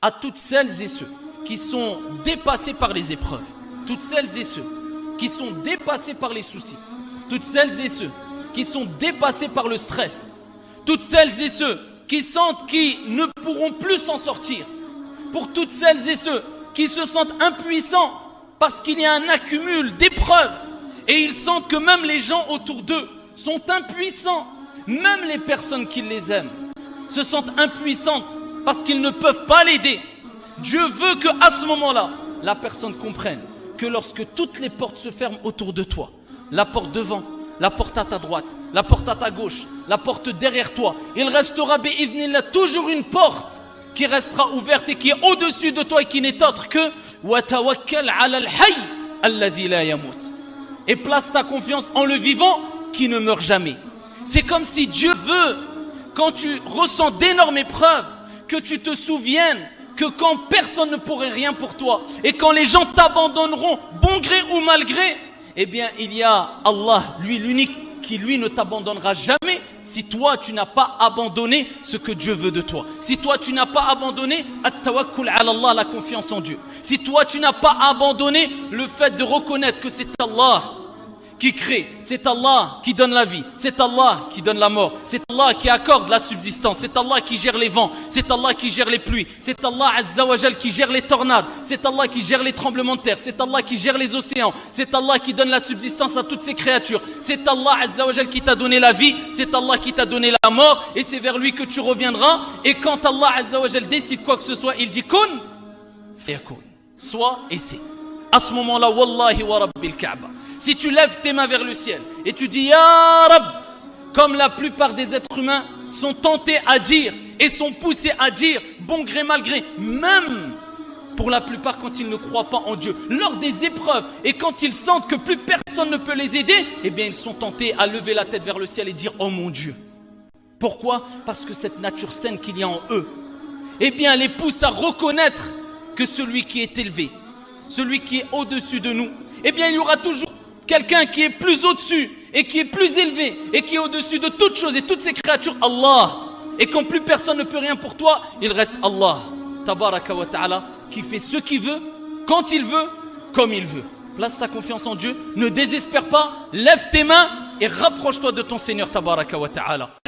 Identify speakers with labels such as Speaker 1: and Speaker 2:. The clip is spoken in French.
Speaker 1: à toutes celles et ceux qui sont dépassés par les épreuves, toutes celles et ceux qui sont dépassés par les soucis, toutes celles et ceux qui sont dépassés par le stress, toutes celles et ceux qui sentent qu'ils ne pourront plus s'en sortir, pour toutes celles et ceux qui se sentent impuissants parce qu'il y a un accumul d'épreuves et ils sentent que même les gens autour d'eux sont impuissants, même les personnes qui les aiment se sentent impuissantes parce qu'ils ne peuvent pas l'aider. Dieu veut qu'à ce moment-là, la personne comprenne que lorsque toutes les portes se ferment autour de toi, la porte devant, la porte à ta droite, la porte à ta gauche, la porte derrière toi, il restera bi'idhnillah toujours une porte qui restera ouverte et qui est au-dessus de toi et qui n'est autre que wa tawakkal 'ala al-hayy alladhi la yamut. Et place ta confiance en le vivant qui ne meurt jamais. C'est comme si Dieu veut, quand tu ressens d'énormes épreuves, que tu te souviennes que quand personne ne pourrait rien pour toi et quand les gens t'abandonneront, bon gré ou mal gré, eh bien il y a Allah, lui l'unique, qui lui ne t'abandonnera jamais si toi tu n'as pas abandonné ce que Dieu veut de toi. Si toi tu n'as pas abandonné at-tawakkul 'ala Allah, la confiance en Dieu. Si toi tu n'as pas abandonné le fait de reconnaître que c'est Allah qui crée, c'est Allah qui donne la vie, c'est Allah qui donne la mort, c'est Allah qui accorde la subsistance, c'est Allah qui gère les vents, c'est Allah qui gère les pluies, c'est Allah Azza wa Jal qui gère les tornades, c'est Allah qui gère les tremblements de terre, c'est Allah qui gère les océans, c'est Allah qui donne la subsistance à toutes ces créatures, c'est Allah Azza wa Jal qui t'a donné la vie, c'est Allah qui t'a donné la mort et c'est vers lui que tu reviendras. Et quand Allah Azza wa Jal décide quoi que ce soit, il dit kun fayakun, soit et c'est. À ce moment-là, wallahi wa rabbil Kaaba, si tu lèves tes mains vers le ciel et tu dis Ya Rab, comme la plupart des êtres humains sont tentés à dire et sont poussés à dire, bon gré mal gré, même pour la plupart quand ils ne croient pas en Dieu, lors des épreuves et quand ils sentent que plus personne ne peut les aider, eh bien ils sont tentés à lever la tête vers le ciel et dire oh mon Dieu. Pourquoi? Parce que cette nature saine qu'il y a en eux, eh bien les pousse à reconnaître que celui qui est élevé, celui qui est au-dessus de nous, eh bien il y aura toujours quelqu'un qui est plus au-dessus et qui est plus élevé et qui est au-dessus de toutes choses et toutes ces créatures, Allah. Et quand plus personne ne peut rien pour toi, il reste Allah, tabaraka wa ta'ala, qui fait ce qu'il veut, quand il veut, comme il veut. Place ta confiance en Dieu, ne désespère pas, lève tes mains et rapproche-toi de ton Seigneur, tabaraka wa ta'ala.